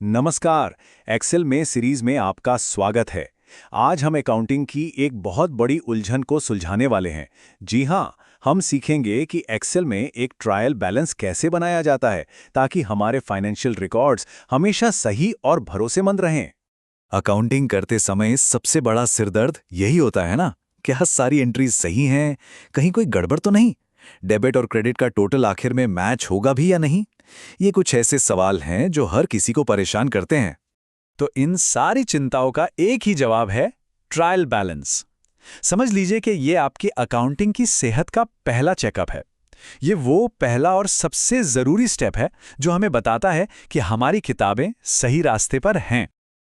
नमस्कार। एक्सेल में सीरीज में आपका स्वागत है। आज हम अकाउंटिंग की एक बहुत बड़ी उलझन को सुलझाने वाले हैं। जी हाँ, हम सीखेंगे कि एक्सेल में एक ट्रायल बैलेंस कैसे बनाया जाता है ताकि हमारे फाइनेंशियल रिकॉर्ड्स हमेशा सही और भरोसेमंद रहें। अकाउंटिंग करते समय सबसे बड़ा सिरदर्द यही होता है ना। क्या सारी एंट्रीज सही हैं? कहीं कोई गड़बड़ तो नहीं? डेबिट और क्रेडिट का टोटल आखिर में मैच होगा भी या नहीं? ये कुछ ऐसे सवाल हैं जो हर किसी को परेशान करते हैं। तो इन सारी चिंताओं का एक ही जवाब है, ट्रायल बैलेंस। समझ लीजिए कि ये आपकी अकाउंटिंग की सेहत का पहला चेकअप है। ये वो पहला और सबसे ज़रूरी स्टेप है जो हमें बताता है कि हमारी किताबें सही रास्ते पर हैं।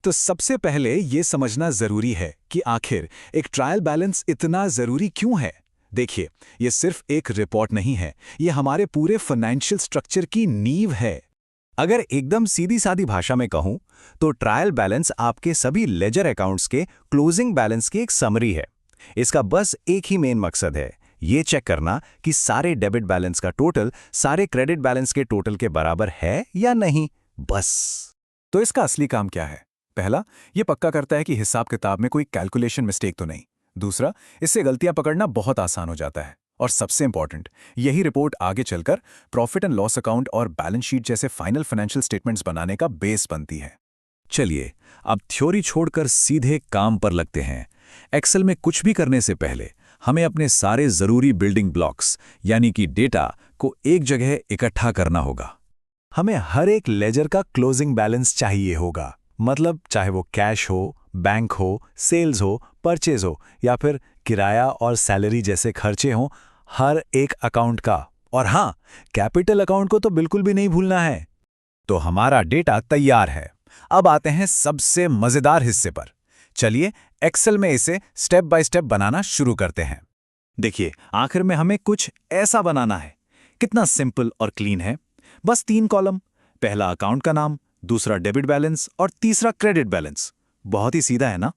तो सबसे पहले ये समझना ज़रूरी है कि आखिर एक ट्रायल बैलेंस इतना ज़रूरी क्यों है। देखिए, ये सिर्फ एक रिपोर्ट नहीं है, ये हमारे पूरे फाइनेंशियल स्ट्रक्चर की नींव है। अगर एकदम सीधी सादी भाषा में कहूं, तो ट्रायल बैलेंस आपके सभी लेजर अकाउंट्स के क्लोजिंग बैलेंस की एक समरी है। इसका बस एक ही मेन मकसद है, ये चेक करना कि सारे डेबिट बैलेंस का टोटल सारे क्रेडिट बैलेंस के टोटल के बराबर है या नहीं, बस। तो इसका असली काम क्या है? पहला, ये पक्का करता है कि हिसाब किताब में कोई कैलकुलेशन मिस्टेक तो नहीं। दूसरा, इससे गलतियां पकड़ना बहुत आसान हो जाता है। और सबसे इंपॉर्टेंट, यही रिपोर्ट आगे चलकर प्रॉफिट एंड लॉस अकाउंट और बैलेंस शीट जैसे फाइनल फाइनेंशियल स्टेटमेंट्स बनाने का बेस बनती है। चलिए, अब थ्योरी छोड़कर सीधे काम पर लगते हैं। एक्सेल में कुछ भी करने से पहले हमें अपने सारे जरूरी बिल्डिंग ब्लॉक्स यानी कि डेटा को एक जगह इकट्ठा करना होगा। हमें हर एक लेजर का क्लोजिंग बैलेंस चाहिए होगा। मतलब चाहे वो कैश हो, बैंक हो, सेल्स हो, परचेज हो या फिर किराया और सैलरी जैसे खर्चे हों, हर एक अकाउंट का। और हाँ, कैपिटल अकाउंट को तो बिल्कुल भी नहीं भूलना है। तो हमारा डेटा तैयार है। अब आते हैं सबसे मजेदार हिस्से पर। चलिए, एक्सेल में इसे स्टेप बाय स्टेप बनाना शुरू करते हैं। देखिए, आखिर में हमें कुछ ऐसा बनाना है। कितना सिंपल और क्लीन है। बस 3 कॉलम, पहला अकाउंट का नाम, दूसरा डेबिट बैलेंस और तीसरा क्रेडिट बैलेंस। बहुत ही सीधा है ना।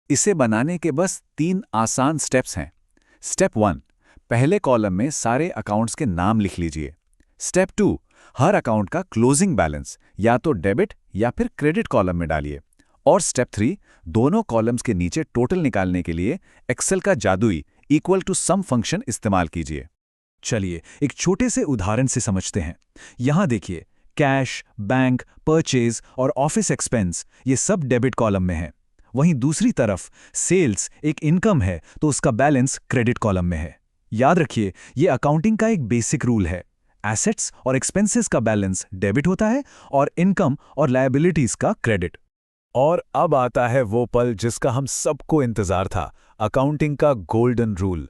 इसे बनाने के बस 3 आसान स्टेप्स हैं। स्टेप 1, पहले कॉलम में सारे अकाउंट्स के नाम लिख लीजिए। स्टेप 2, हर अकाउंट का क्लोजिंग बैलेंस या तो डेबिट या फिर क्रेडिट कॉलम में डालिए। और स्टेप 3, दोनों कॉलम्स के नीचे टोटल निकालने के लिए एक्सेल का जादुई इक्वल टू सम फंक्शन इस्तेमाल कीजिए। चलिए, एक छोटे से उदाहरण से समझते हैं। यहां देखिए, कैश, बैंक, परचेज और ऑफिस एक्सपेंस ये सब डेबिट कॉलम में हैं। वहीं दूसरी तरफ सेल्स एक इनकम है तो उसका बैलेंस क्रेडिट कॉलम में है। याद रखिए, ये अकाउंटिंग का एक बेसिक रूल है। एसेट्स और एक्सपेंसेस का बैलेंस डेबिट होता है और इनकम और लायबिलिटीज का क्रेडिट। और अब आता है वो पल जिसका हम सबको इंतजार था, अकाउंटिंग का golden rule.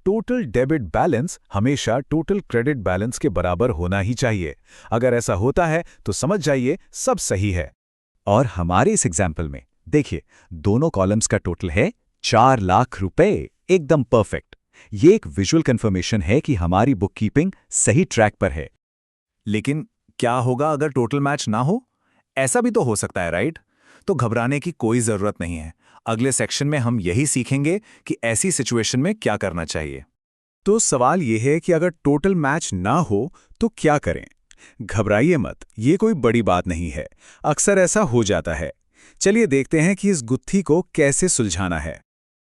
Total debit balance हमेशा टोटल क्रेडिट बैलेंस के बराबर होना ही चाहिए। अगर ऐसा होता है तो समझ जाइए सब सही है। और हमारे इस एग्जाम्पल में देखिए, दोनों कॉलम्स का टोटल है 4 लाख रुपए, एकदम परफेक्ट। ये एक विजुअल कंफर्मेशन है कि हमारी बुककीपिंग सही ट्रैक पर है। लेकिन क्या होगा अगर टोटल मैच ना हो? ऐसा भी तो हो सकता है, राइट? तो घबराने की कोई जरूरत नहीं है। अगले सेक्शन में हम यही सीखेंगे कि ऐसी सिचुएशन में क्या करना चाहिए। तो सवाल यह है कि अगर टोटल मैच ना हो तो क्या करें। घबराइए मत, ये कोई बड़ी बात नहीं है। अक्सर ऐसा हो जाता है। चलिए देखते हैं कि इस गुत्थी को कैसे सुलझाना है।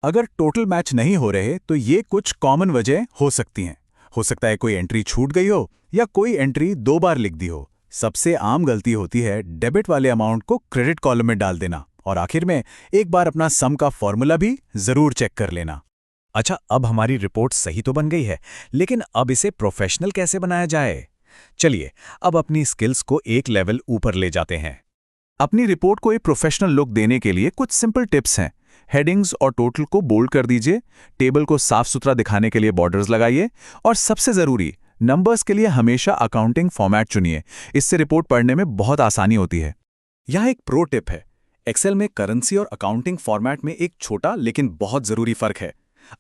अगर टोटल मैच नहीं हो रहे तो ये कुछ कॉमन वजह हो सकती हैं। हो सकता है कोई एंट्री छूट गई हो या कोई एंट्री 2 बार लिख दी हो। सबसे आम गलती होती है डेबिट वाले अमाउंट को क्रेडिट कॉलम में डाल देना। और आखिर में एक बार अपना सम का फॉर्मूला भी जरूर चेक कर लेना। अच्छा, अब हमारी रिपोर्ट सही तो बन गई है, लेकिन अब इसे प्रोफेशनल कैसे बनाया जाए? चलिए, अब अपनी स्किल्स को एक लेवल ऊपर ले जाते हैं। अपनी रिपोर्ट को एक प्रोफेशनल लुक देने के लिए कुछ सिंपल टिप्स हैं। हेडिंग्स और टोटल को बोल्ड कर दीजिए, टेबल को साफ सुथरा दिखाने के लिए बॉर्डर्स लगाइए, और सबसे जरूरी, नंबर्स के लिए हमेशा अकाउंटिंग फॉर्मेट चुनिए। इससे रिपोर्ट पढ़ने में बहुत आसानी होती है। यहाँ एक प्रो टिप है। एक्सेल में करेंसी और अकाउंटिंग फॉर्मेट में एक छोटा लेकिन बहुत जरूरी फर्क है।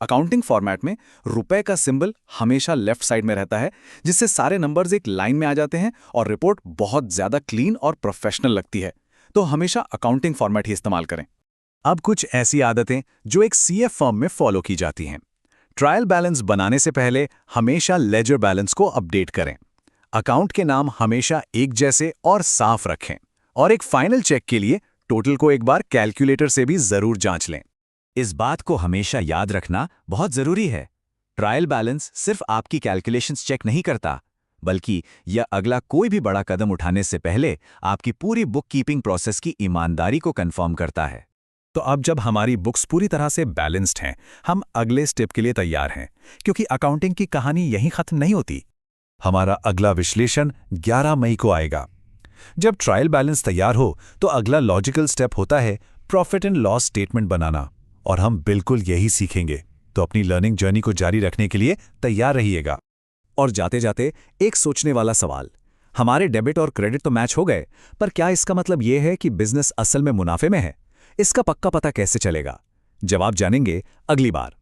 अकाउंटिंग फॉर्मेट में रुपए का सिंबल हमेशा लेफ्ट साइड में रहता है, जिससे सारे नंबर्स एक लाइन में आ जाते हैं और रिपोर्ट बहुत ज्यादा क्लीन और प्रोफेशनल लगती है। तो हमेशा अकाउंटिंग फॉर्मेट ही इस्तेमाल करें। अब कुछ ऐसी आदतें जो एक सीए फर्म में फॉलो की जाती हैं। ट्रायल बैलेंस बनाने से पहले हमेशा लेजर बैलेंस को अपडेट करें। अकाउंट के नाम हमेशा एक जैसे और साफ रखें। और एक फाइनल चेक के लिए टोटल को एक बार कैलकुलेटर से भी जरूर जांच लें। इस बात को हमेशा याद रखना बहुत जरूरी है। ट्रायल बैलेंस सिर्फ आपकी कैलकुलेशंस चेक नहीं करता, बल्कि यह अगला कोई भी बड़ा कदम उठाने से पहले आपकी पूरी बुक कीपिंग प्रोसेस की ईमानदारी को कंफर्म करता है। तो अब जब हमारी बुक्स पूरी तरह से बैलेंस्ड हैं, हम अगले स्टेप के लिए तैयार हैं, क्योंकि अकाउंटिंग की कहानी यहीं खत्म नहीं होती। हमारा अगला विश्लेषण 11 मई को आएगा। जब ट्रायल बैलेंस तैयार हो तो अगला लॉजिकल स्टेप होता है प्रॉफिट एंड लॉस स्टेटमेंट बनाना, और हम बिल्कुल यही सीखेंगे। तो अपनी लर्निंग जर्नी को जारी रखने के लिए तैयार रहिएगा। और जाते जाते एक सोचने वाला सवाल, हमारे डेबिट और क्रेडिट तो मैच हो गए, पर क्या इसका मतलब यह है कि बिजनेस असल में मुनाफे में है? इसका पक्का पता कैसे चलेगा? जवाब जानेंगे अगली बार।